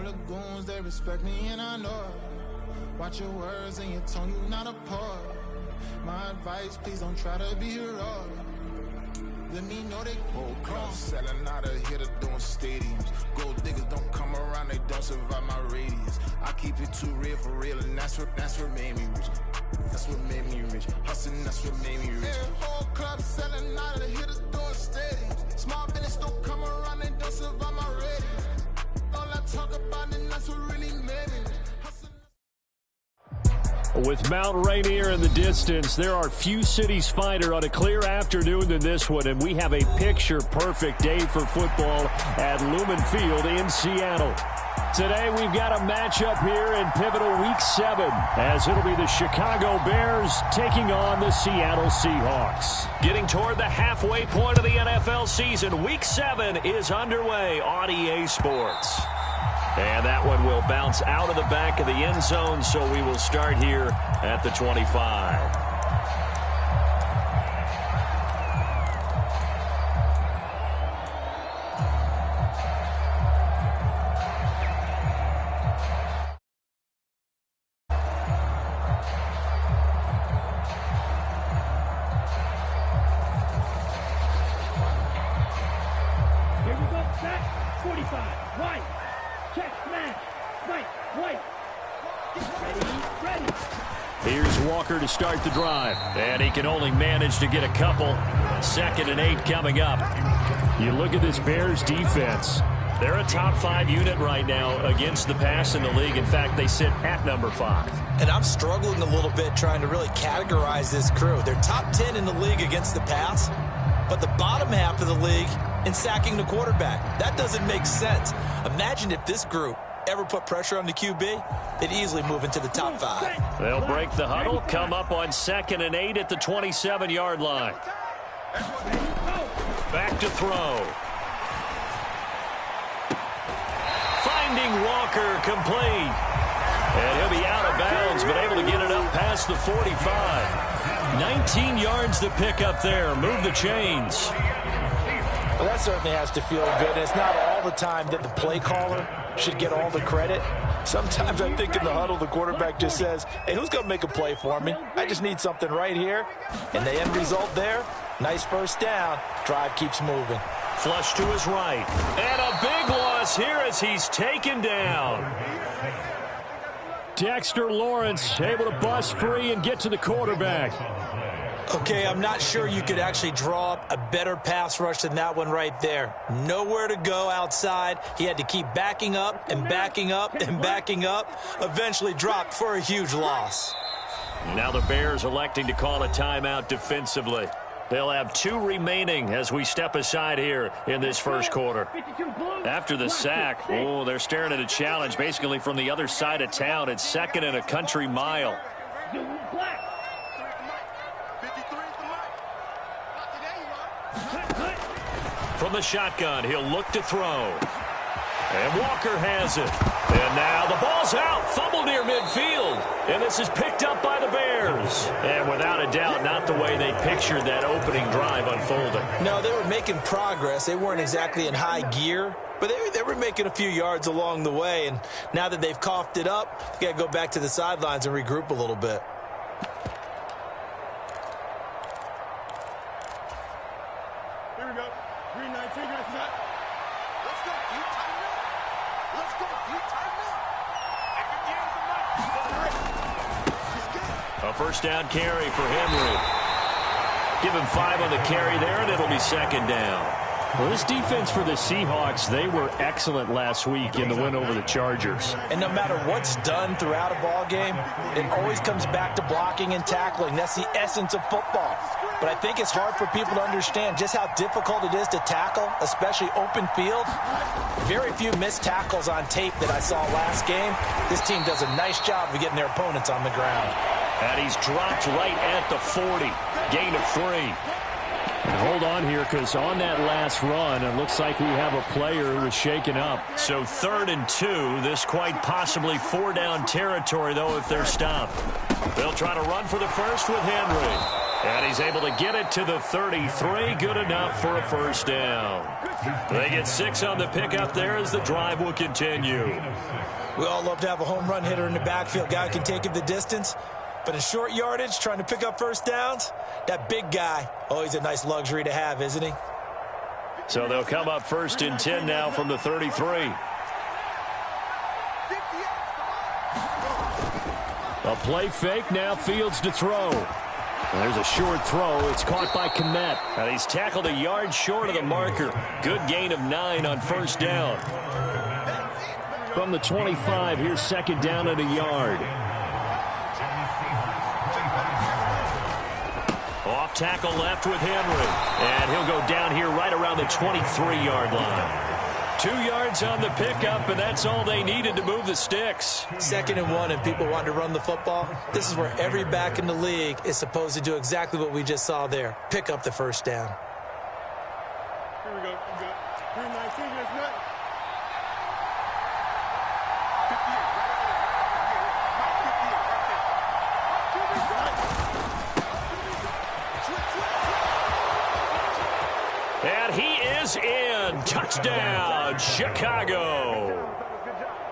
the goons, they respect me and I know it. Watch your words and your tone, you not a poet. My advice, please don't try to be heroic. Let me know they whole crowd selling out of here to doing stadiums. Gold diggers don't come around, they don't survive my radius. I keep it too real for real, and that's what made me rich. That's what made me rich. Hustling, that's what made me rich. Yeah, whole club selling out of here to doing stadiums. Small business don't come around, they don't survive my radius. All I talk about, and that's what really made me rich. With Mount Rainier in the distance, there are few cities finer on a clear afternoon than this one, and we have a picture-perfect day for football at Lumen Field in Seattle. Today, we've got a matchup here in pivotal Week 7, as it'll be the Chicago Bears taking on the Seattle Seahawks. Getting toward the halfway point of the NFL season, Week 7 is underway on EA Sports. And that one will bounce out of the back of the end zone, so we will start here at the 25. Here we go, set, 45, right. Check, smash, right. Ready. Here's Walker to start the drive. And he can only manage to get a couple. 2nd and 8 coming up. You look at this Bears defense. They're a top 5 unit right now against the pass in the league. In fact, they sit at number 5. And I'm struggling a little bit trying to really categorize this crew. They're top 10 in the league against the pass, but the bottom half of the league in sacking the quarterback. That doesn't make sense. Imagine if this group ever put pressure on the QB, they'd easily move into the top 5. They'll break the huddle, come up on 2nd and 8 at the 27-yard line. Back to throw. Finding Walker complete. And he'll be out of bounds, but able to get it up past the 45. 19 yards to pick up there. Move the chains. Well, that certainly has to feel good. It's not all the time that the play caller should get all the credit. Sometimes I think in the huddle, the quarterback just says, hey, who's going to make a play for me? I just need something right here. And the end result there, nice first down. Drive keeps moving. Flush to his right. And a big loss here as he's taken down. Dexter Lawrence able to bust free and get to the quarterback. Okay, I'm not sure you could actually draw up a better pass rush than that one right there. Nowhere to go outside. He had to keep backing up and backing up and backing up. Eventually dropped for a huge loss. Now the Bears electing to call a timeout defensively. They'll have 2 remaining as we step aside here in this first quarter. After the sack, they're staring at a challenge basically from the other side of town. It's 2nd and a country mile. From the shotgun, he'll look to throw. And Walker has it. And now the ball's out. Fumble near midfield. And this is picked up by the Bears. And without a doubt, not the way they pictured that opening drive unfolding. No, they were making progress. They weren't exactly in high gear, but they were making a few yards along the way. And now that they've coughed it up, they got to go back to the sidelines and regroup a little bit. Here we go. Green 19, let's go. You tighten up. Let's go. You tighten up. A first down carry for Henry. Give him 5 on the carry there, and it'll be 2nd down. Well, this defense for the Seahawks, they were excellent last week in the win over the Chargers. And no matter what's done throughout a ball game, it always comes back to blocking and tackling. That's the essence of football. But I think it's hard for people to understand just how difficult it is to tackle, especially open field. Very few missed tackles on tape that I saw last game. This team does a nice job of getting their opponents on the ground. And he's dropped right at the 40. Gain of 3. Hold on here, because on that last run, it looks like we have a player who was shaken up. So 3rd and 2, this quite possibly 4-down territory, though, if they're stopped. They'll try to run for the first with Henry. And he's able to get it to the 33. Good enough for a first down. They get 6 on the pickup there as the drive will continue. We all love to have a home run hitter in the backfield. Guy who can take it the distance. But in short yardage, trying to pick up first downs, that big guy, always a nice luxury to have, isn't he? So they'll come up 1st and 10 now from the 33. A play fake, now Fields to throw. There's a short throw. It's caught by Kmet. And he's tackled a yard short of the marker. Good gain of 9 on first down. From the 25, here's 2nd down and a yard. Off tackle left with Henry. And he'll go down here right around the 23-yard line. 2 yards on the pickup, and that's all they needed to move the sticks. 2nd and 1, and people want to run the football. This is where every back in the league is supposed to do exactly what we just saw there. Pick up the first down. Here we go. 319, that's right. 58, And he is in. Touchdown, Chicago.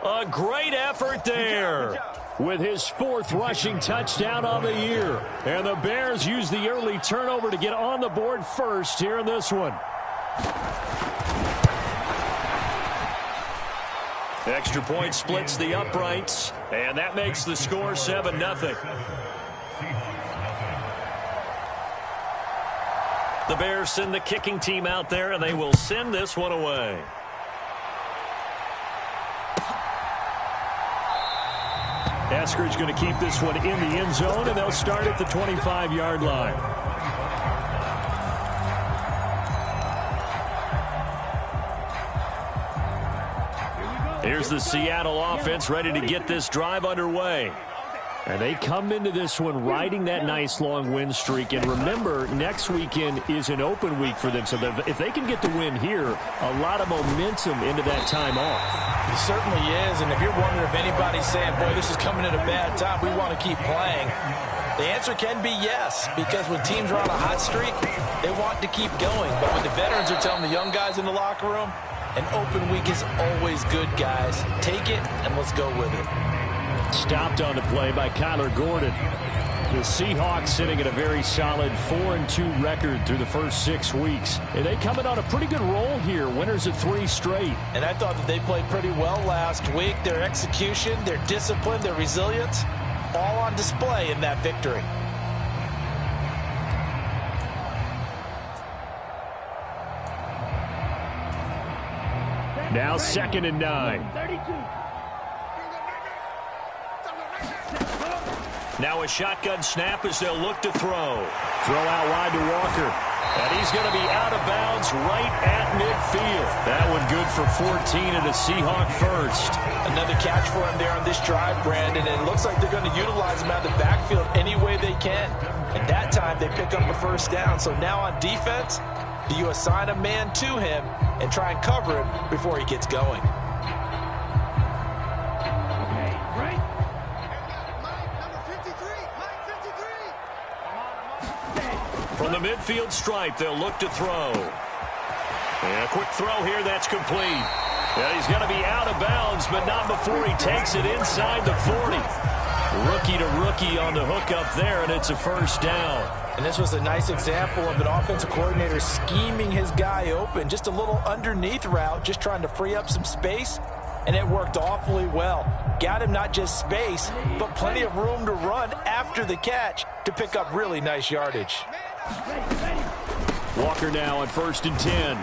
A great effort there with his 4th rushing touchdown on the year. And the Bears use the early turnover to get on the board first here in this one. Extra point splits the uprights, and that makes the score 7-0. The Bears send the kicking team out there, and they will send this one away. Eskridge going to keep this one in the end zone, and they'll start at the 25-yard line. Here's the Seattle offense ready to get this drive underway. And they come into this one riding that nice long win streak. And remember, next weekend is an open week for them. So if they can get the win here, a lot of momentum into that time off. It certainly is. And if you're wondering if anybody's saying, boy, this is coming at a bad time, we want to keep playing, the answer can be yes. Because when teams are on a hot streak, they want to keep going. But when the veterans are telling the young guys in the locker room, an open week is always good, guys. Take it and let's go with it. Stopped on the play by Kyler Gordon. The Seahawks sitting at a very solid 4-2 record through the first 6 weeks. And they coming on a pretty good roll here. Winners of 3 straight. And I thought that they played pretty well last week. Their execution, their discipline, their resilience, all on display in that victory. Now 2nd and 9. Now a shotgun snap as they'll look to throw. Throw out wide to Walker. And he's going to be out of bounds right at midfield. That one good for 14 and a Seahawk first. Another catch for him there on this drive, Brandon. And it looks like they're going to utilize him out of the backfield any way they can. And that time they pick up a first down. So now on defense, do you assign a man to him and try and cover him before he gets going? From the midfield stripe, they'll look to throw. And a quick throw here, that's complete. And he's going to be out of bounds, but not before he takes it inside the 40. Rookie to rookie on the hook up there, and it's a first down. And this was a nice example of an offensive coordinator scheming his guy open. Just a little underneath route, just trying to free up some space, and it worked awfully well. Got him not just space, but plenty of room to run after the catch to pick up really nice yardage. Walker now on 1st and 10.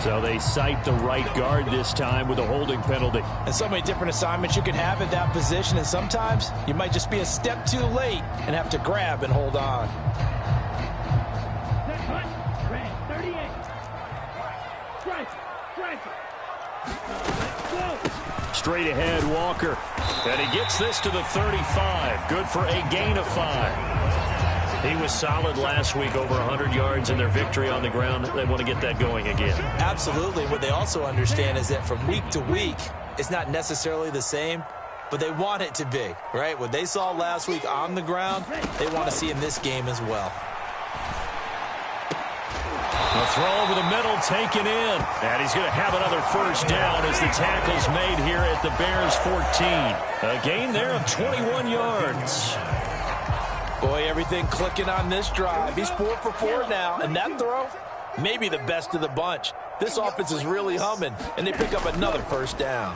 So they cite the right guard this time with a holding penalty. And so many different assignments you can have at that position, and sometimes you might just be a step too late and have to grab and hold on. Straight ahead, Walker. And he gets this to the 35. Good for a gain of 5. He was solid last week, over 100 yards in their victory on the ground. They want to get that going again. Absolutely. What they also understand is that from week to week, it's not necessarily the same. but they want it to be, right? What they saw last week on the ground, they want to see in this game as well. A throw over the middle, taken in. And he's going to have another first down as the tackle's made here at the Bears 14. A gain there of 21 yards. Boy, everything clicking on this drive. He's 4 for 4 now, and that throw, maybe the best of the bunch. This offense is really humming, and they pick up another first down.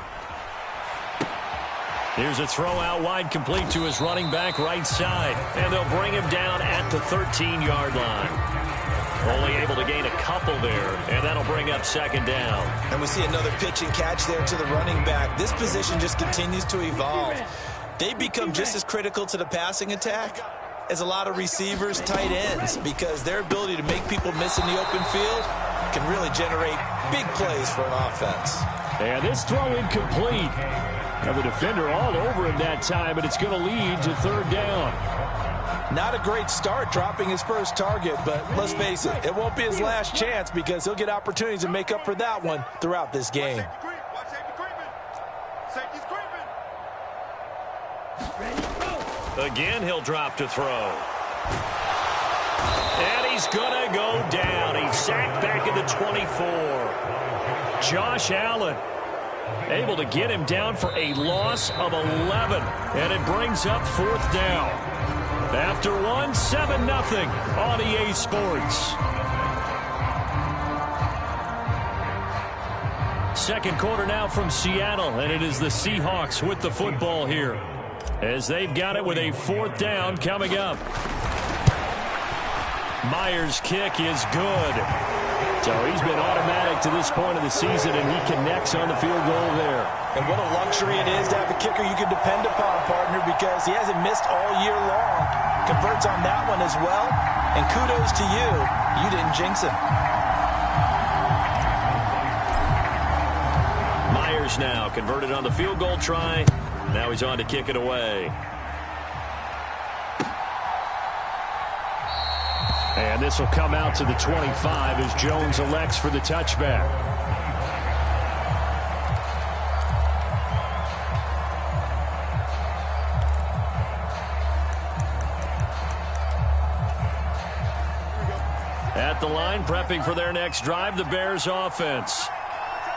Here's a throw out wide, complete to his running back right side. And they'll bring him down at the 13-yard line. Only able to gain a couple there, and that'll bring up second down. And we see another pitch and catch there to the running back. This position just continues to evolve. They become just as critical to the passing attack as a lot of receivers, tight ends, because their ability to make people miss in the open field can really generate big plays for an offense. And this throw incomplete. Have the defender all over him that time, but it's going to lead to third down. Not a great start dropping his first target, but let's face it, it won't be his last chance because he'll get opportunities to make up for that one throughout this game. Again, he'll drop to throw. And he's going to go down. He's sacked back at the 24. Josh Allen able to get him down for a loss of 11. And it brings up fourth down. After 7-0 on EA Sports. Second quarter now from Seattle, and it is the Seahawks with the football here, as they've got it with a fourth down coming up. Myers' kick is good. So he's been automatic to this point of the season, and he connects on the field goal there. And what a luxury it is to have a kicker you can depend upon, partner, because he hasn't missed all year long. Converts on that one as well. And kudos to you. You didn't jinx him. Myers now converted on the field goal try. Now he's on to kick it away. And this will come out to the 25 as Jones elects for the touchback. At the line, prepping for their next drive, the Bears offense.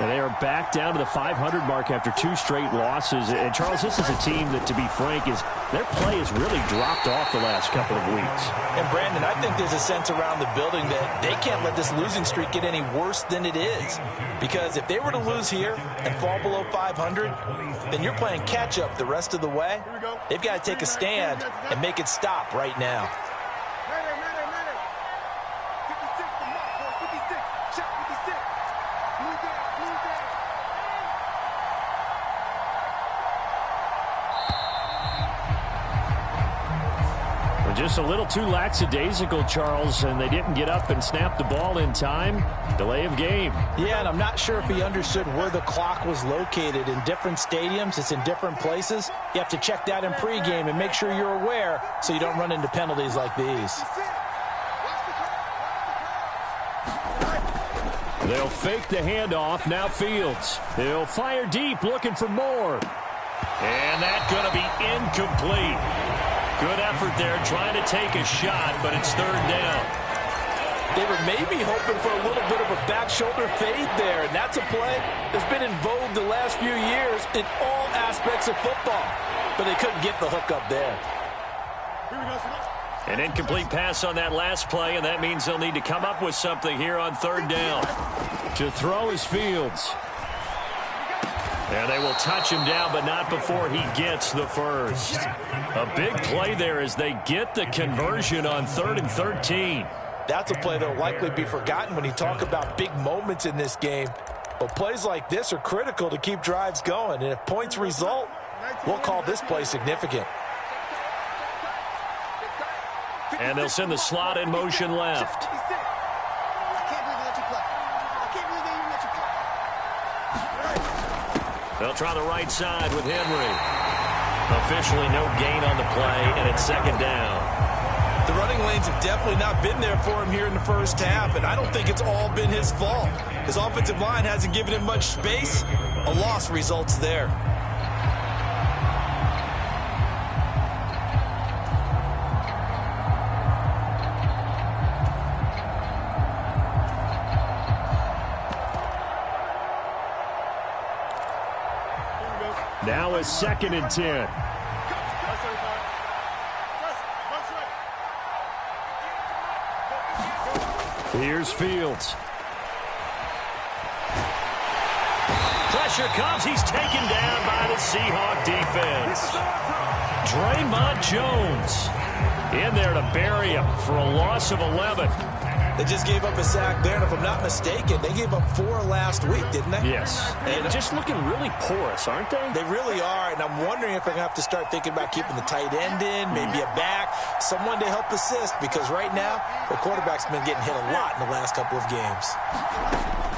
And they are back down to the 500 mark after 2 straight losses. And, Charles, this is a team that, to be frank, their play has really dropped off the last couple of weeks. And, Brandon, I think there's a sense around the building that they can't let this losing streak get any worse than it is. Because if they were to lose here and fall below 500, then you're playing catch-up the rest of the way. They've got to take a stand and make it stop right now. Just a little too lackadaisical, Charles, and they didn't get up and snap the ball in time. Delay of game. Yeah, and I'm not sure if he understood where the clock was located. In different stadiums, it's in different places. You have to check that in pregame and make sure you're aware so you don't run into penalties like these. They'll fake the handoff. Now Fields. They'll fire deep, looking for more. And that's going to be incomplete. Good effort there, trying to take a shot, but it's third down. They were maybe hoping for a little bit of a back shoulder fade there, and that's a play that's been in vogue the last few years in all aspects of football. But they couldn't get the hook up there. An incomplete pass on that last play, and that means they'll need to come up with something here on third down. To throw is Fields. And they will touch him down, but not before he gets the first. A big play there as they get the conversion on 3rd and 13. That's a play that will likely be forgotten when you talk about big moments in this game. But plays like this are critical to keep drives going. And if points result, we'll call this play significant. And they'll send the slot in motion left. They'll try the right side with Henry. Officially no gain on the play, and it's second down. The running lanes have definitely not been there for him here in the first half, and I don't think it's all been his fault. His offensive line hasn't given him much space. A loss results there. Now a 2nd and 10. Here's Fields. Pressure comes. He's taken down by the Seahawk defense. Draymond Jones in there to bury him for a loss of 11. They just gave up a sack there, and if I'm not mistaken, they gave up 4 last week, didn't they? Yes. And just looking really porous, aren't they? They really are, and I'm wondering if they're going to have to start thinking about keeping the tight end in, maybe a back, someone to help assist, because right now, the quarterback's been getting hit a lot in the last couple of games.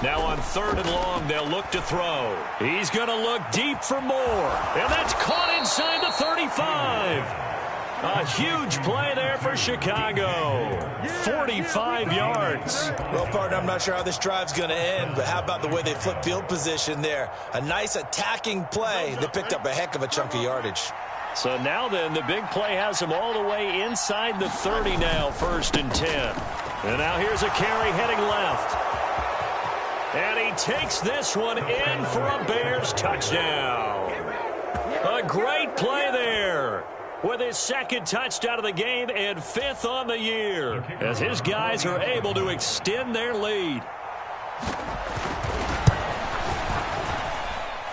Now on 3rd and long, they'll look to throw. He's going to look deep for more, and that's caught inside the 35. A huge play there for Chicago. 45 yards. Well, partner, I'm not sure how this drive's going to end, but how about the way they flip field position there? A nice attacking play. They picked up a heck of a chunk of yardage. So now then, the big play has them all the way inside the 30 now, 1st and 10. And now here's a carry heading left. And he takes this one in for a Bears touchdown. A great play there, with his 2nd touchdown of the game and 5th on the year, as his guys are able to extend their lead.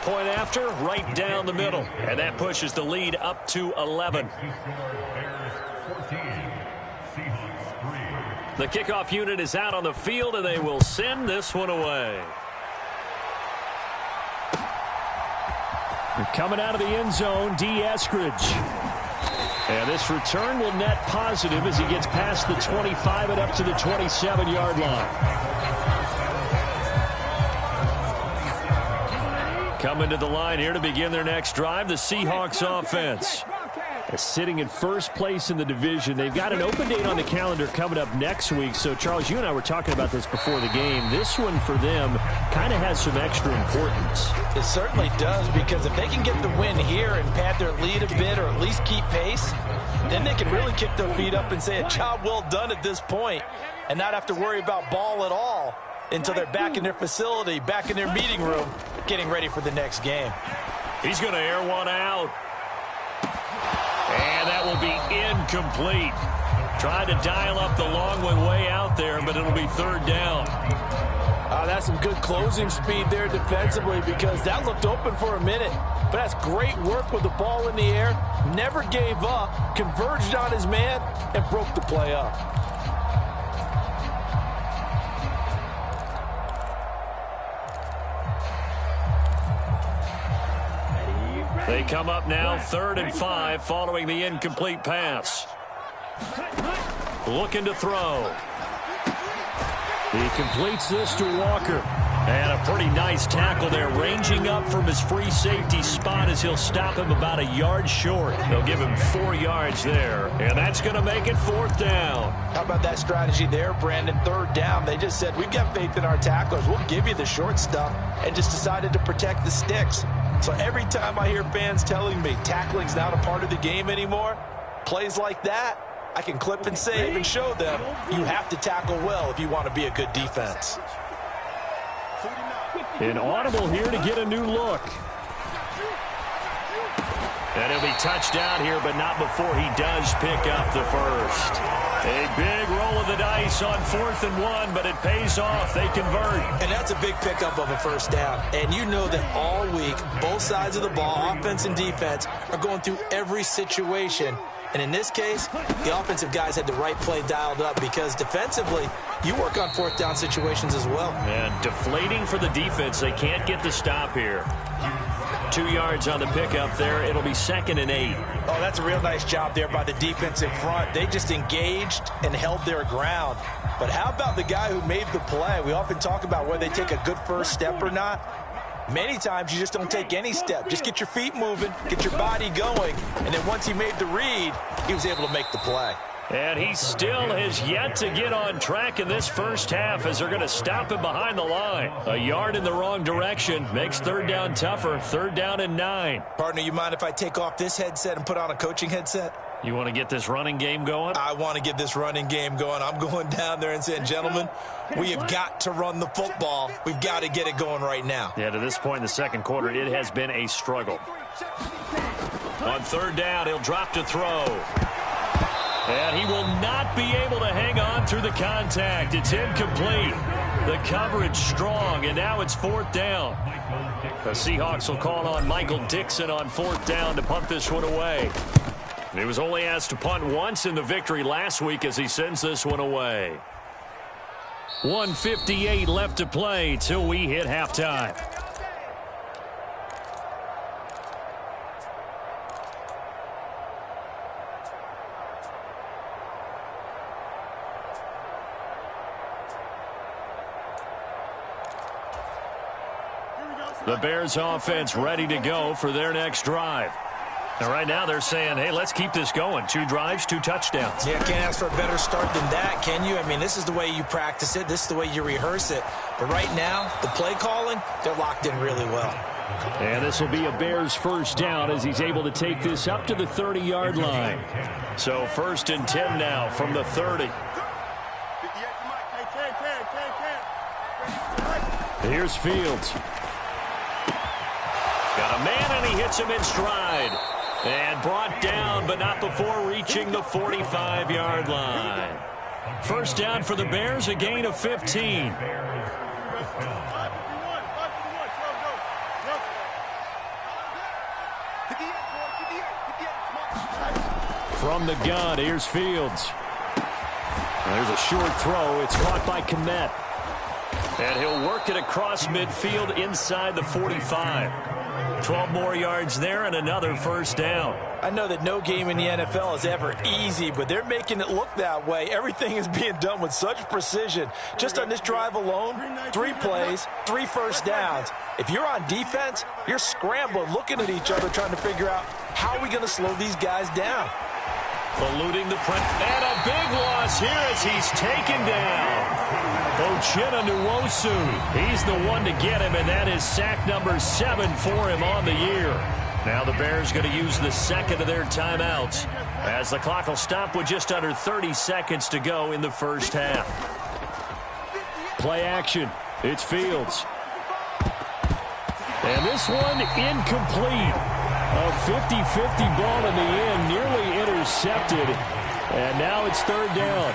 Point after, right down the middle, and that pushes the lead up to 11. The kickoff unit is out on the field, and they will send this one away. Coming out of the end zone, D. Eskridge. And this return will net positive as he gets past the 25 and up to the 27-yard line. Coming to the line here to begin their next drive, the Seahawks offense. Sitting in first place in the division. They've got an open date on the calendar coming up next week. So, Charles, you and I were talking about this before the game. This one for them kind of has some extra importance. It certainly does, because if they can get the win here and pad their lead a bit or at least keep pace, then they can really kick their feet up and say a job well done at this point and not have to worry about ball at all until they're back in their facility, back in their meeting room, getting ready for the next game. He's going to air one out. And that will be incomplete. Tried to dial up the long one way out there, but it'll be 3rd down. That's some good closing speed there defensively, because that looked open for a minute. But that's great work with the ball in the air. Never gave up, converged on his man, and broke the play up. They come up now 3rd and 5 following the incomplete pass. Looking to throw. He completes this to Walker. And a pretty nice tackle there, ranging up from his free safety spot as he'll stop him about a yard short. They'll give him 4 yards there, and that's going to make it 4th down. How about that strategy there, Brandon? 3rd down. They just said, we've got faith in our tacklers. We'll give you the short stuff, and just decided to protect the sticks. So every time I hear fans telling me tackling's not a part of the game anymore, plays like that, I can clip and save and show them you have to tackle well if you want to be a good defense. An audible here to get a new look. And he'll be touched out here, but not before he does pick up the first. A big roll of the dice on 4th and 1, but it pays off. They convert. And that's a big pickup of a first down. And you know that all week, both sides of the ball, offense and defense, are going through every situation. And in this case, the offensive guys had the right play dialed up, because defensively, you work on 4th down situations as well. And deflating for the defense. They can't get the stop here. 2 yards on the pickup there. It'll be 2nd and 8. Oh, that's a real nice job there by the defensive front. They just engaged and held their ground. But how about the guy who made the play? We often talk about whether they take a good first step or not. Many times you just don't take any step. Just get your feet moving, get your body going, and then once he made the read, he was able to make the play. And he still has yet to get on track in this first half, as they're going to stop him behind the line. A yard in the wrong direction makes 3rd down tougher. 3rd down and 9. Partner, you mind if I take off this headset and put on a coaching headset? You want to get this running game going? I want to get this running game going. I'm going down there and saying, gentlemen, we have got to run the football. We've got to get it going right now. Yeah, to this point in the second quarter, it has been a struggle. On third down, he'll drop to throw. And he will not be able to hang on through the contact. It's incomplete. The coverage strong, and now it's fourth down. The Seahawks will call on Michael Dixon on fourth down to punt this one away. And he was only asked to punt once in the victory last week as he sends this one away. 1:58 left to play till we hit halftime. The Bears offense ready to go for their next drive. And right now they're saying, hey, let's keep this going. 2 drives, 2 touchdowns. Yeah, can't ask for a better start than that, can you? I mean, this is the way you practice it. This is the way you rehearse it. But right now, the play calling, they're locked in really well. And this will be a Bears first down as he's able to take this up to the 30-yard line. So 1st and 10 now from the 30. Here's Fields. Got a man, and he hits him in stride. And brought down, but not before reaching the 45-yard line. First down for the Bears, a gain of 15. From the gun, here's Fields. There's a short throw. It's caught by Kmet. And he'll work it across midfield inside the 45. 12 more yards there and another first down. I know that no game in the NFL is ever easy, but they're making it look that way. Everything is being done with such precision. Just on this drive alone, 3 plays, 3 first downs. If you're on defense, you're scrambling, looking at each other, trying to figure out how are we going to slow these guys down. Eluding the press. And a big loss here as he's taken down. Uchenna Nwosu. He's the one to get him, and that is sack number 7 for him on the year. Now the Bears going to use the second of their timeouts as the clock will stop with just under 30 seconds to go in the first half. Play action. It's Fields. And this one incomplete. A 50-50 ball in the end, nearly intercepted. And now it's third down.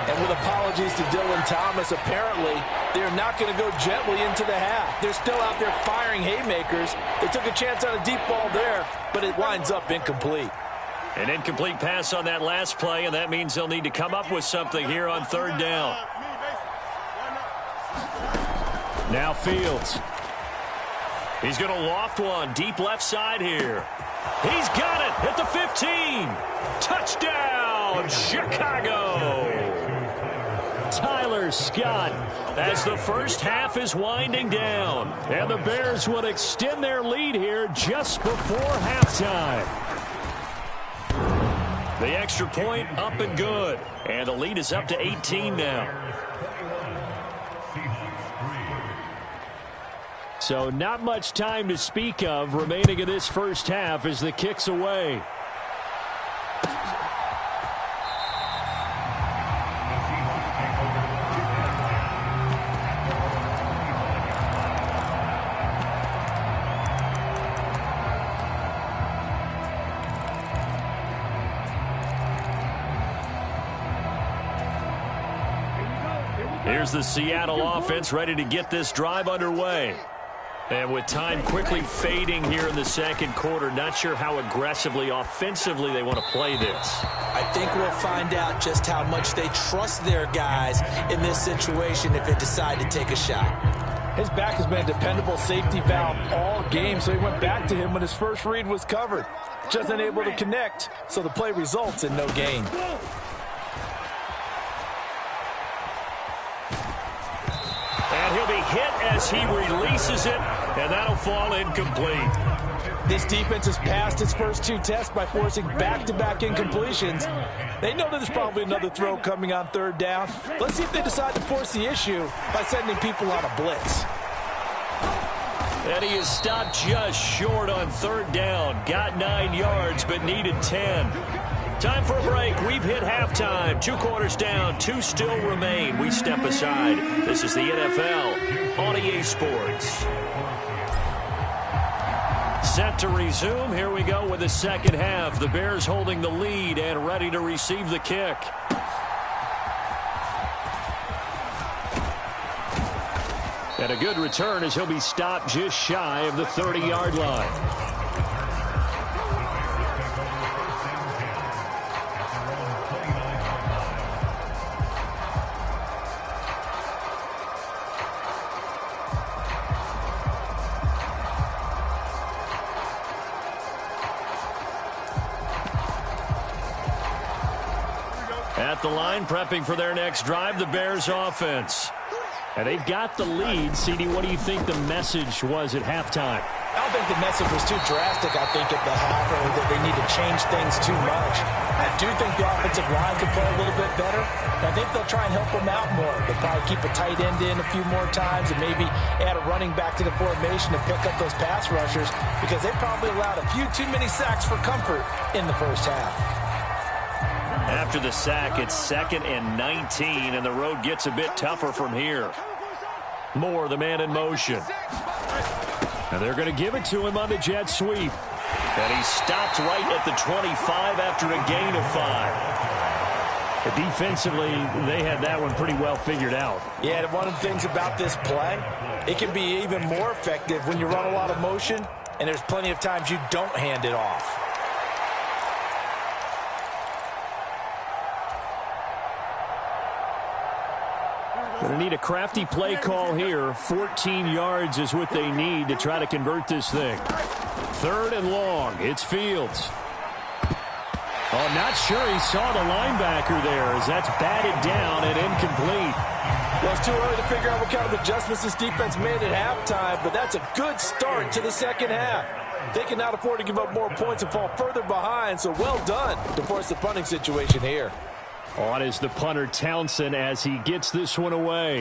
And with apologies to Dylan Thomas, apparently they're not going to go gently into the half. They're still out there firing haymakers. They took a chance on a deep ball there, but it winds up incomplete. An incomplete pass on that last play, and that means they'll need to come up with something here on third down. Now Fields. He's going to loft one deep left side here. He's got it at the 15. Touchdown, Chicago. Tyler Scott as the first half is winding down. And the Bears would extend their lead here just before halftime. The extra point up and good. And the lead is up to 18 now. So not much time to speak of remaining in this first half as the kick's away. Here's the Seattle offense ready to get this drive underway. And with time quickly fading here in the second quarter, not sure how aggressively, offensively they want to play this. I think we'll find out just how much they trust their guys in this situation if they decide to take a shot. His back has been a dependable safety valve all game, so he went back to him when his first read was covered. Just unable to connect, so the play results in no gain. And he'll be hit as he releases it, and that'll fall incomplete. This defense has passed its first 2 tests by forcing back-to-back incompletions. They know that there's probably another throw coming on third down. Let's see if they decide to force the issue by sending people on a blitz. And he is stopped just short on third down. Got 9 yards, but needed 10. Time for a break. We've hit halftime. 2 quarters down. 2 still remain. We step aside. This is the NFL on EA Sports. Set to resume. Here we go with the second half. The Bears holding the lead and ready to receive the kick. And a good return as he'll be stopped just shy of the 30-yard line. At the line, prepping for their next drive, the Bears offense. And they've got the lead. CD, what do you think the message was at halftime? I don't think the message was too drastic, I think, at the half, or that they need to change things too much. I do think the offensive line could play a little bit better. I think they'll try and help them out more. They'll probably keep a tight end in a few more times and maybe add a running back to the formation to pick up those pass rushers, because they probably allowed a few too many sacks for comfort in the first half. After the sack, it's 2nd and 19, and the road gets a bit tougher from here. Moore, the man in motion. And they're going to give it to him on the jet sweep. And he stopped right at the 25 after a gain of 5. But defensively, they had that one pretty well figured out. Yeah, and one of the things about this play, it can be even more effective when you run a lot of motion, and there's plenty of times you don't hand it off. Going to need a crafty play call here. 14 yards is what they need to try to convert this thing. 3rd and long. It's Fields. Oh, not sure he saw the linebacker there as that's batted down and incomplete. Well, it's too early to figure out what kind of adjustments this defense made at halftime, but that's a good start to the second half. They cannot afford to give up more points and fall further behind, so well done to force the punting situation here. On is the punter Townsend as he gets this one away.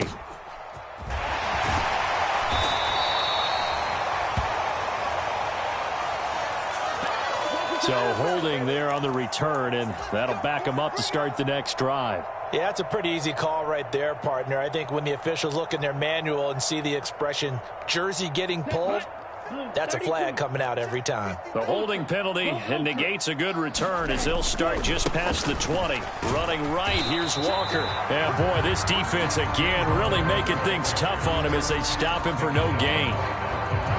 So holding there on the return, and that'll back him up to start the next drive. Yeah, that's a pretty easy call right there, partner. I think when the officials look in their manual and see the expression jersey getting pulled, that's a flag coming out every time. The holding penalty negates a good return as they'll start just past the 20. Running right, here's Walker. And boy, this defense again really making things tough on him as they stop him for no gain.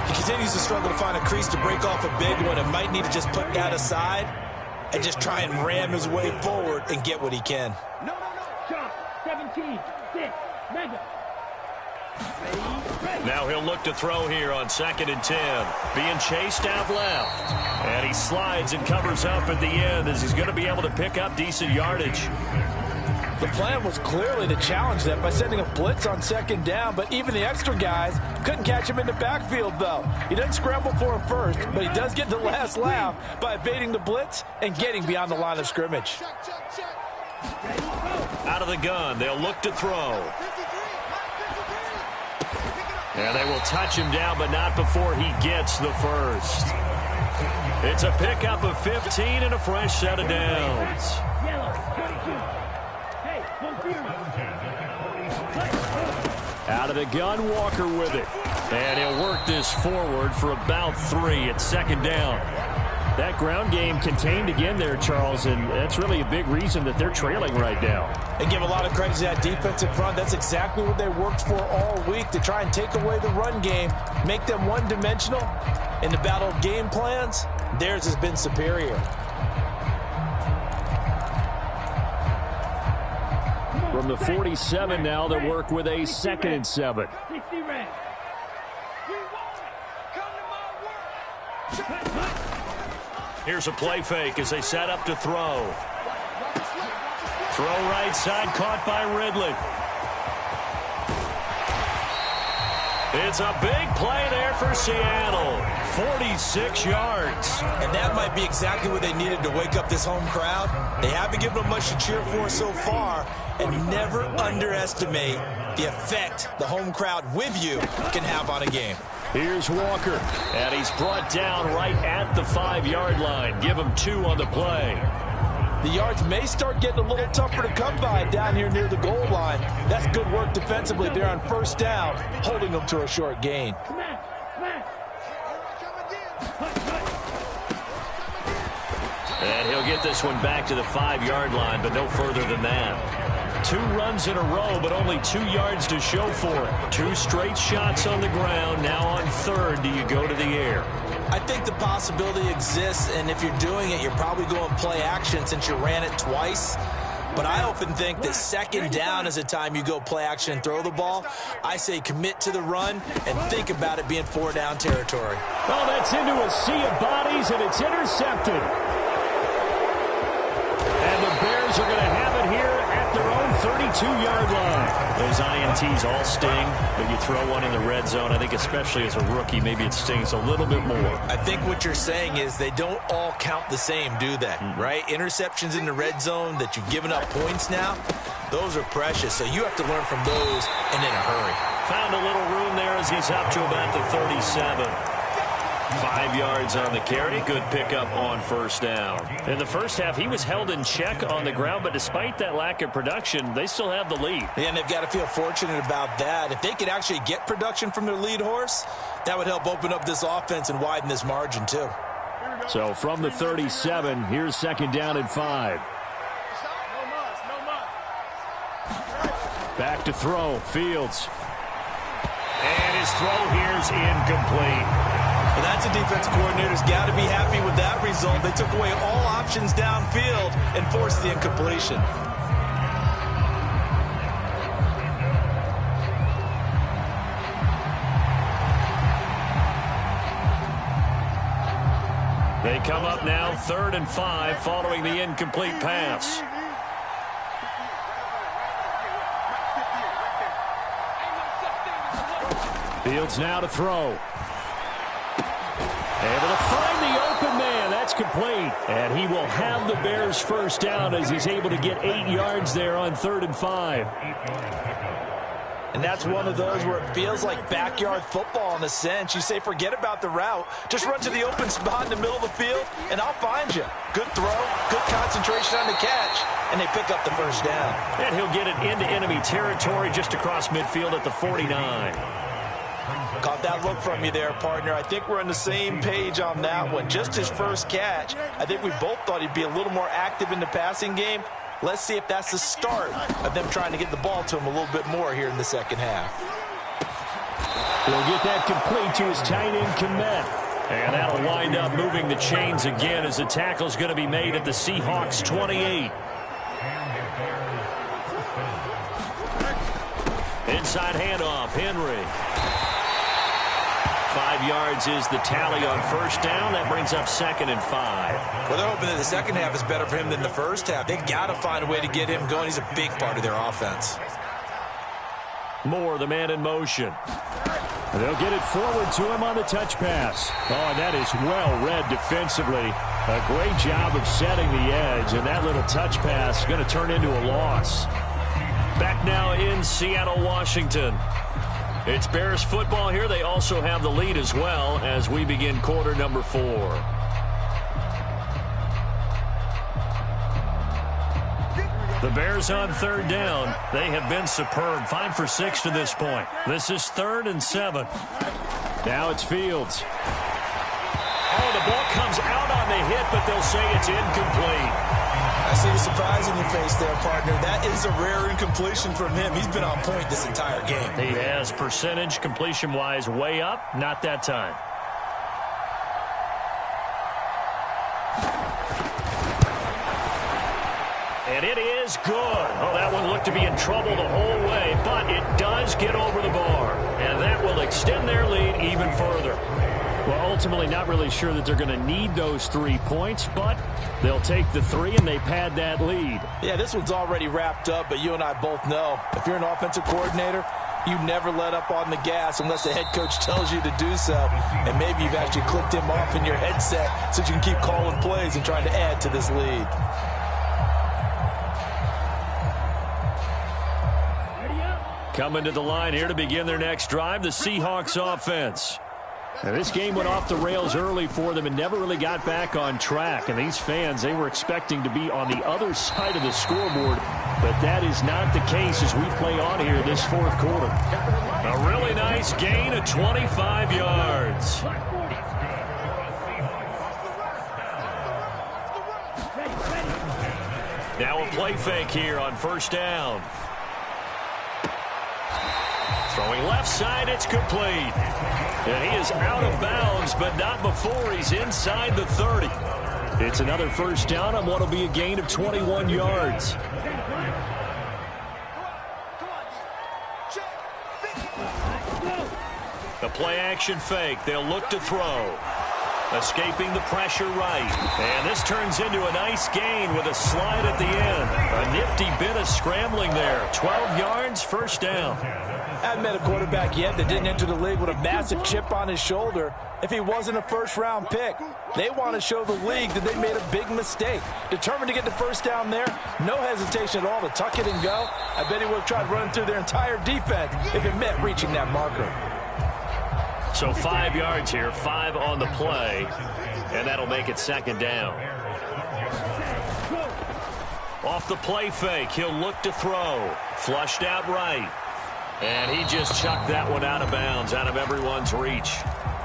He continues to struggle to find a crease to break off a big one and might need to just put that aside and just try and ram his way forward and get what he can. No. Shot. 17. 6. Mega. Now he'll look to throw here on 2nd and 10. Being chased out left. And he slides and covers up at the end as he's going to be able to pick up decent yardage. The plan was clearly to challenge them by sending a blitz on 2nd down, but even the extra guys couldn't catch him in the backfield, though. He doesn't scramble for him first, but he does get the last laugh by evading the blitz and getting beyond the line of scrimmage. Out of the gun, they'll look to throw. And they will touch him down, but not before he gets the first. It's a pickup of 15 and a fresh set of downs. Out of the gun, Walker with it. And he'll work this forward for about 3 at 2nd down. That ground game contained again there, Charles, and that's really a big reason that they're trailing right now. And give a lot of credit to that defensive front. That's exactly what they worked for all week, to try and take away the run game, make them one-dimensional. In the battle of game plans, theirs has been superior. From the 47 now, they work with a 2nd and 7. Here's a play fake as they set up to throw. Throw right side, caught by Ridley. It's a big play there for Seattle. 46 yards. And that might be exactly what they needed to wake up this home crowd. They haven't given them much to cheer for so far. And never underestimate the effect the home crowd with you can have on a game. Here's Walker, and he's brought down right at the 5-yard line. Give him 2 on the play. The yards may start getting a little tougher to come by down here near the goal line. That's good work defensively there on first down, holding them to a short gain. And he'll get this one back to the 5-yard line, but no further than that. 2 runs in a row, but only 2 yards to show for it. 2 straight shots on the ground. Now on third, do you go to the air? I think the possibility exists, and if you're doing it, you're probably going play action since you ran it twice. But I often think that second down is a time you go play action and throw the ball. I say commit to the run and think about it being 4-down territory. Oh, that's into a sea of bodies, and it's intercepted. And the Bears are going to have it here at their own 32-yard line. Those INTs all sting, but you throw one in the red zone. I think especially as a rookie, maybe it stings a little bit more. I think what you're saying is they don't all count the same, do they? Right? Interceptions in the red zone that you've given up points now, those are precious. So you have to learn from those and in a hurry. Found a little room there as he's up to about the 37. 5 yards on the carry. Good pickup on first down. In the first half, he was held in check on the ground, but despite that lack of production, they still have the lead. And they've got to feel fortunate about that. If they could actually get production from their lead horse, that would help open up this offense and widen this margin too. So from the 37, here's second down and 5. Back to throw. Fields. And his throw here's incomplete. Well, that's a defense coordinator's got to be happy with that result. They took away all options downfield and forced the incompletion. They come up now 3rd and 5 following the incomplete pass. Fields now to throw. Able to find the open man. That's complete. And he will have the Bears first down as he's able to get 8 yards there on 3rd and 5. And that's one of those where it feels like backyard football in a sense. You say forget about the route. Just run to the open spot in the middle of the field, and I'll find you. Good throw, good concentration on the catch, and they pick up the first down. And he'll get it into enemy territory just across midfield at the 49. Caught that look from you there, partner. I think we're on the same page on that one. Just his first catch. I think we both thought he'd be a little more active in the passing game. Let's see if that's the start of them trying to get the ball to him a little bit more here in the second half. He'll get that complete to his tight end, Komet. And that'll wind up moving the chains again as the tackle's going to be made at the Seahawks 28. Inside handoff, Henry. 5 yards is the tally on first down. That brings up 2nd and 5. Well, they're hoping that the second half is better for him than the first half. They've got to find a way to get him going. He's a big part of their offense. Moore, the man in motion. They'll get it forward to him on the touch pass. Oh, and that is well read defensively. A great job of setting the edge, and that little touch pass is going to turn into a loss. Back now in Seattle, Washington. It's Bears football here. They also have the lead as well as we begin quarter number 4. The Bears on 3rd down. They have been superb. 5 for 6 to this point. This is 3rd and 7. Now it's Fields. Oh, the ball comes out on the hit, but they'll say it's incomplete. I see the surprise in your face there, partner. That is a rare incompletion from him. He's been on point this entire game. He has percentage completion-wise way up. Not that time. And it is good. Oh, that one looked to be in trouble the whole way, but it does get over the bar. And that will extend their lead even further. Well, ultimately not really sure that they're going to need those 3 points, but they'll take the 3 and they pad that lead. Yeah, this one's already wrapped up, but you and I both know if you're an offensive coordinator, you never let up on the gas unless the head coach tells you to do so. And maybe you've actually clicked him off in your headset so you can keep calling plays and trying to add to this lead. Coming to the line here to begin their next drive, the Seahawks offense. And this game went off the rails early for them and never really got back on track. And these fans, they were expecting to be on the other side of the scoreboard, but that is not the case as we play on here this fourth quarter. A really nice gain of 25 yards. Now a play fake here on first down. Throwing left side, it's complete. And he is out of bounds, but not before he's inside the 30. It's another first down on what will be a gain of 21 yards. The play action fake. They'll look to throw. Escaping the pressure right. And this turns into a nice gain with a slide at the end. A nifty bit of scrambling there. 12 yards, first down. I haven't met a quarterback yet that didn't enter the league with a massive chip on his shoulder if he wasn't a first-round pick. They want to show the league that they made a big mistake. Determined to get the first down there, no hesitation at all to tuck it and go. I bet he would have tried running through their entire defense if it meant reaching that marker. So 5 yards here, 5 on the play, and that'll make it second down. Off the play fake, he'll look to throw. Flushed out right. And he just chucked that one out of bounds, out of everyone's reach.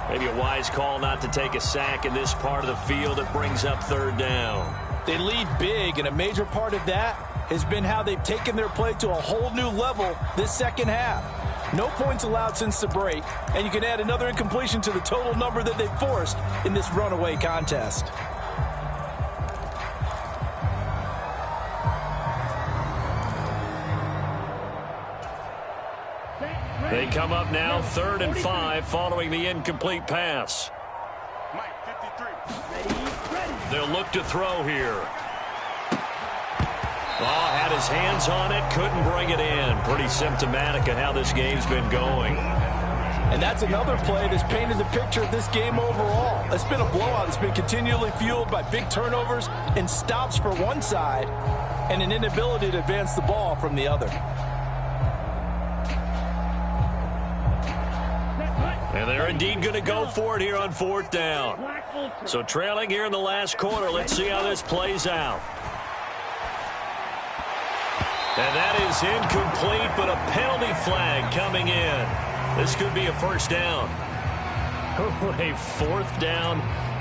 Maybe a wise call not to take a sack in this part of the field. It brings up third down. They lead big, and a major part of that has been how they've taken their play to a whole new level this second half. No points allowed since the break, and you can add another incompletion to the total number that they forced in this runaway contest. They come up now 3rd and 5 following the incomplete pass. They'll look to throw here. Oh, had his hands on it, couldn't bring it in. Pretty symptomatic of how this game's been going. And that's another play that's painted the picture of this game overall. It's been a blowout. It's been continually fueled by big turnovers and stops for one side and an inability to advance the ball from the other. And they're indeed going to go for it here on 4th down. So trailing here in the last quarter. Let's see how this plays out. And that is incomplete, but a penalty flag coming in. This could be a first down. A 4th down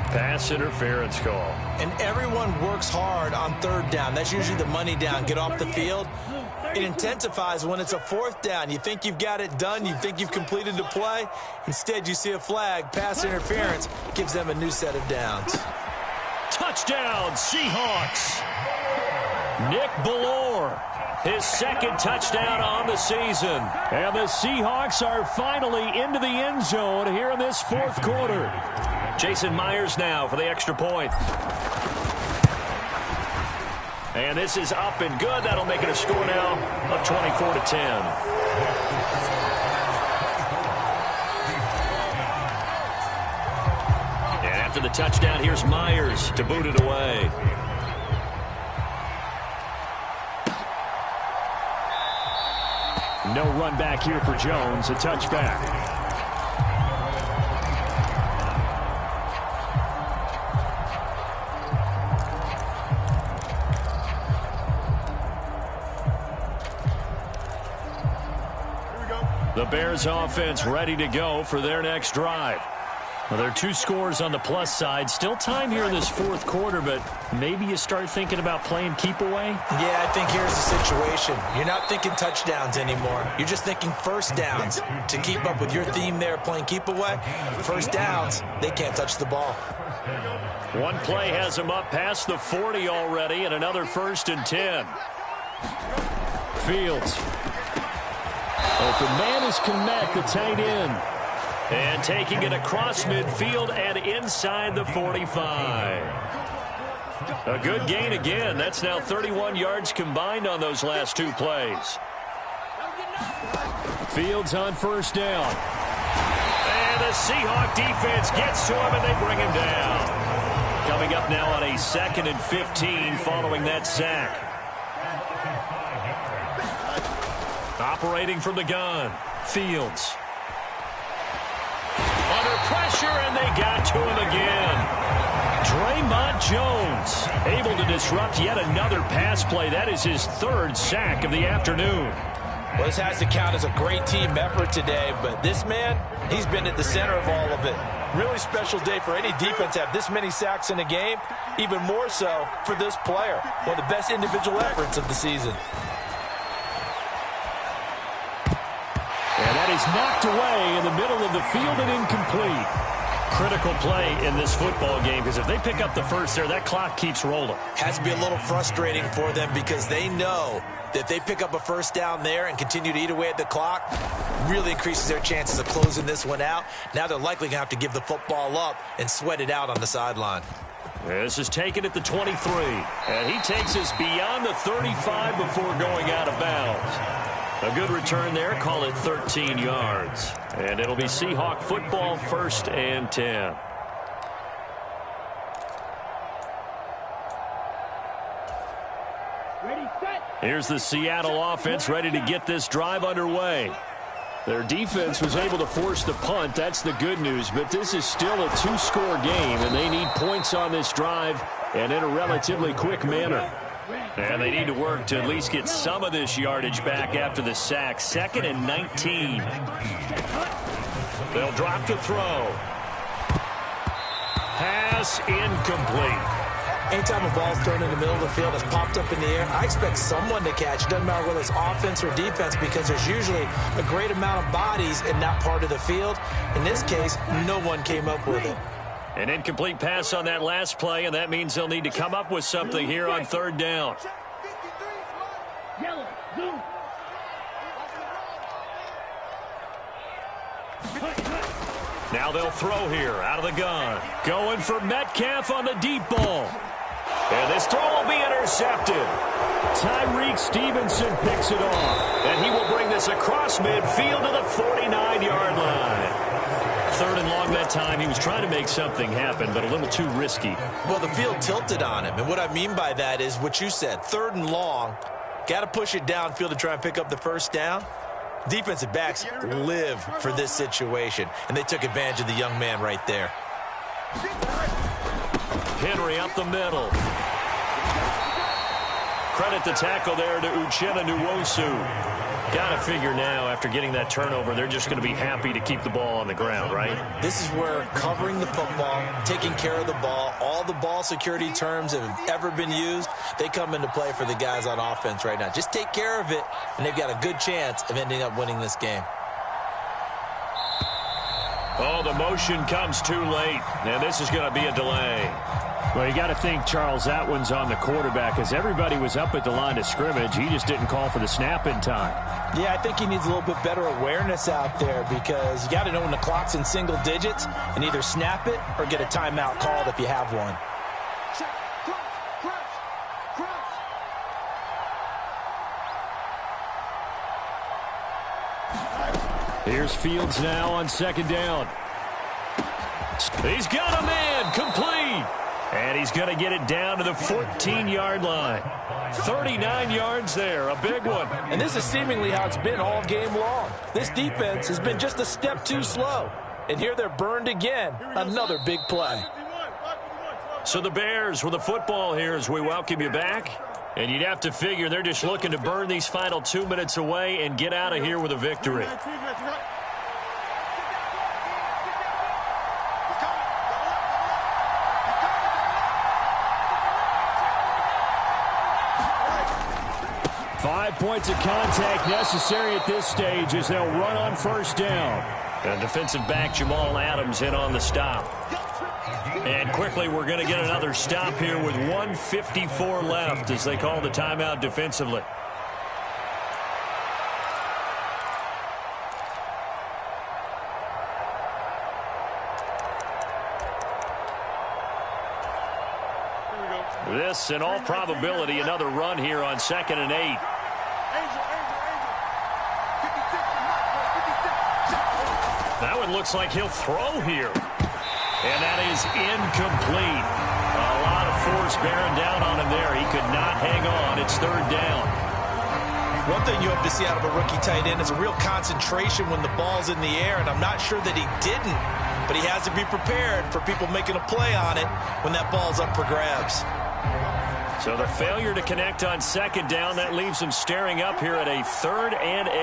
pass interference call. And everyone works hard on 3rd down. That's usually the money down. Get off the field. It intensifies when it's a 4th down. You think you've got it done. You think you've completed the play. Instead, you see a flag. Pass interference gives them a new set of downs. Touchdown, Seahawks. Nick Ballore, his 2nd touchdown on the season. And the Seahawks are finally into the end zone here in this 4th quarter. Jason Myers now for the extra point. And this is up and good. That'll make it a score now of 24-10. And after the touchdown, here's Myers to boot it away. No run back here for Jones. A touchback. The Bears offense ready to go for their next drive. Well, there are 2 scores on the plus side. Still time here in this 4th quarter, but maybe you start thinking about playing keep away? Yeah, I think here's the situation. You're not thinking touchdowns anymore. You're just thinking first downs. To keep up with your theme there, playing keep away, first downs, they can't touch the ball. One play has them up past the 40 already, and another 1st and 10. Fields. Open man is Kmet, the tight end. And taking it across midfield and inside the 45. A good gain again. That's now 31 yards combined on those last 2 plays. Fields on 1st down. And the Seahawk defense gets to him, and they bring him down. Coming up now on a 2nd and 15 following that sack. Operating from the gun, Fields. Under pressure, they got to him again. Draymond Jones able to disrupt yet another pass play. That is his third sack of the afternoon. Well, this has to count as a great team effort today, but this man, he's been at the center of all of it. Really special day for any defense to have this many sacks in a game, even more so for this player. One of the best individual efforts of the season. And that is knocked away in the middle of the field and incomplete. Critical play in this football game, because if they pick up the first there, that clock keeps rolling. Has to be a little frustrating for them because they know that if they pick up a first down there and continue to eat away at the clock, really increases their chances of closing this one out. Now they're likely going to have to give the football up and sweat it out on the sideline. This is taken at the 23, and he takes us beyond the 35 before going out of bounds. A good return there, call it 13 yards. And it'll be Seahawk football, 1st and 10. Here's the Seattle offense ready to get this drive underway. Their defense was able to force the punt. That's the good news. But this is still a two-score game, and they need points on this drive and in a relatively quick manner. And they need to work to at least get some of this yardage back after the sack. 2nd and 19. They'll drop to throw. Pass incomplete. Anytime a ball's thrown in the middle of the field, it's popped up in the air, I expect someone to catch. It doesn't matter whether it's offense or defense, because there's usually a great amount of bodies in that part of the field. In this case, no one came up with it. An incomplete pass on that last play, and that means they'll need to come up with something here on 3rd down. Now they'll throw here out of the gun. Going for Metcalf on the deep ball. And this throw will be intercepted. Tyreek Stevenson picks it off. And he will bring this across midfield to the 49-yard line. 3rd and long that time. He was trying to make something happen, but a little too risky. Well, the field tilted on him. And what I mean by that is what you said. 3rd and long. Got to push it downfield to try and pick up the first down. Defensive backs live for this situation, and they took advantage of the young man right there. Henry up the middle. Credit the tackle there to Uchenna Nwosu. Got to figure now, after getting that turnover, they're just going to be happy to keep the ball on the ground, right? This is where covering the football, taking care of the ball, all the ball security terms that have ever been used, they come into play for the guys on offense right now. Just take care of it, and they've got a good chance of ending up winning this game. Oh, the motion comes too late, and this is going to be a delay. Well, you got to think, Charles, that one's on the quarterback, as everybody was up at the line of scrimmage. He just didn't call for the snap in time. Yeah, I think he needs a little bit better awareness out there, because you got to know when the clock's in single digits and either snap it or get a timeout called if you have one. Here's Fields now on 2nd down. He's got a man, complete. And he's going to get it down to the 14-yard line. 39 yards there, a big one. And this is seemingly how it's been all game long. This defense has been just a step too slow. And here they're burned again. Another big play. So the Bears with the football here as we welcome you back. And you'd have to figure they're just looking to burn these final 2 minutes away and get out of here with a victory. 5 points of contact necessary at this stage as they'll run on 1st down. And defensive back Jamal Adams in on the stop. And quickly we're going to get another stop here with 1:54 left as they call the timeout defensively. This, in all probability, another run here on 2nd and 8. That one looks like he'll throw here. And that is incomplete. A lot of force bearing down on him there. He could not hang on. It's 3rd down. One thing you hope to see out of a rookie tight end is a real concentration when the ball's in the air, and I'm not sure that he didn't but he has to be prepared for people making a play on it when that ball's up for grabs. So the failure to connect on second down, that leaves him staring up here at a 3rd and 8.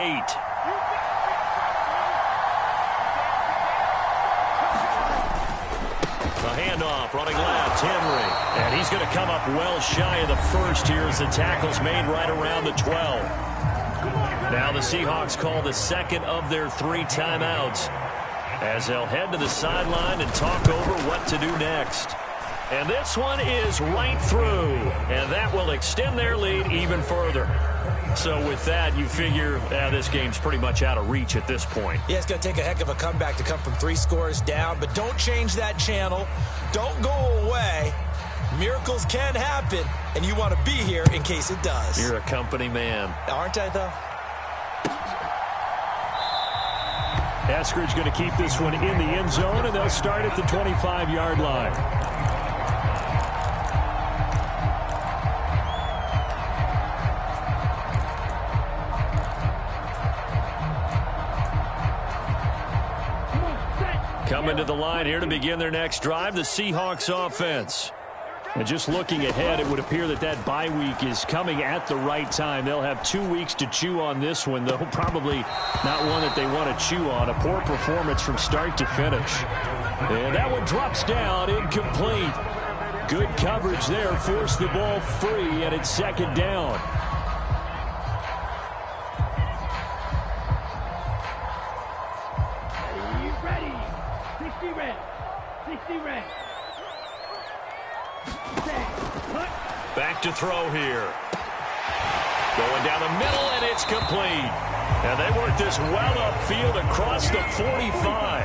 The handoff, running left, Henry. And he's going to come up well shy of the first here as the tackle's made right around the 12. Now the Seahawks call the second of their 3 timeouts as they'll head to the sideline and talk over what to do next. And this one is right through, and that will extend their lead even further. So with that, you figure this game's pretty much out of reach at this point. Yeah, it's going to take a heck of a comeback to come from 3 scores down, but don't change that channel. Don't go away. Miracles can happen, and you want to be here in case it does. You're a company man. Aren't I, though? Eskridge going to keep this one in the end zone, and they'll start at the 25-yard line. Coming to the line here to begin their next drive, the Seahawks offense. And just looking ahead, it would appear that that bye week is coming at the right time. They'll have 2 weeks to chew on this one, though probably not one that they want to chew on. A poor performance from start to finish. And that one drops down, incomplete. Good coverage there, forced the ball free, and it's 2nd down. Back to throw here. Going down the middle, and it's complete. And they work this well upfield across the 45.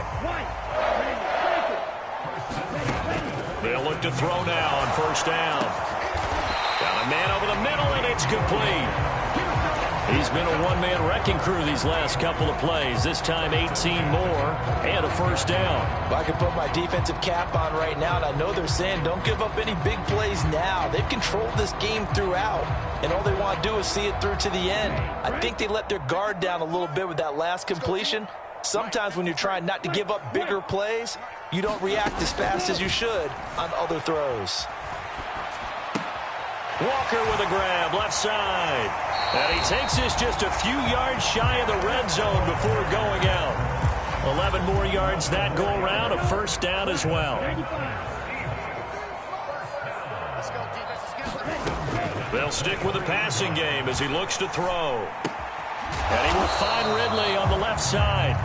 They'll look to throw now on 1st down. Got a man over the middle, and it's complete. He's been a one-man wrecking crew these last couple of plays. This time 18 more and a 1st down. Well, I can put my defensive cap on right now, and I know they're saying don't give up any big plays now. They've controlled this game throughout, and all they want to do is see it through to the end. I think they let their guard down a little bit with that last completion. Sometimes when you're trying not to give up bigger plays, you don't react as fast as you should on other throws. Walker with a grab, left side. And he takes this just a few yards shy of the red zone before going out. 11 more yards that go around, a 1st down as well. They'll stick with the passing game as he looks to throw. And he will find Ridley on the left side.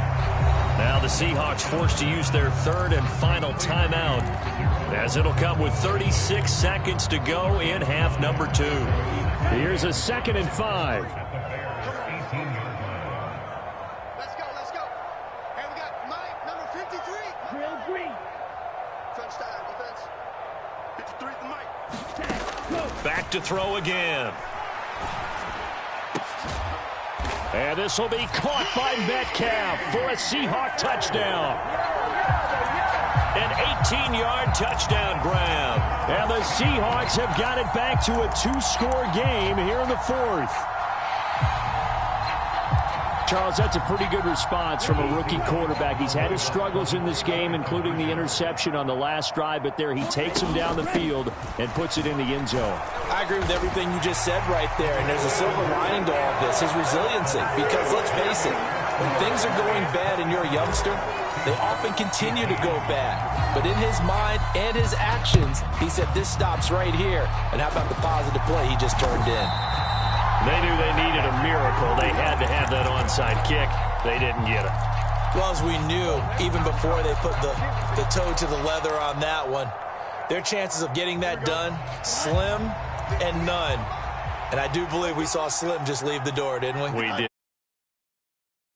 Now the Seahawks forced to use their 3rd and final timeout, as it'll come with 36 seconds to go in half number 2. Here's a 2nd and 5. Let's go. And we got Mike, number 53. Drill green. Touchdown, defense. 53 for Mike. Back to throw again. And this will be caught by Metcalf for a Seahawk touchdown. An 18-yard touchdown grab. And the Seahawks have got it back to a 2-score game here in the 4th. Charles, that's a pretty good response from a rookie quarterback. He's had his struggles in this game, including the interception on the last drive, but there he takes him down the field and puts it in the end zone. I agree with everything you just said right there, and there's a silver lining to all of this, his resiliency. Because let's face it, when things are going bad and you're a youngster, they often continue to go bad. But in his mind and his actions, he said this stops right here. And how about the positive play he just turned in? They knew they needed a miracle. They had to have that onside kick. They didn't get it. Well, as we knew, even before they put the toe to the leather on that one, their chances of getting that done, slim and none. And I do believe we saw Slim just leave the door, didn't we? We did.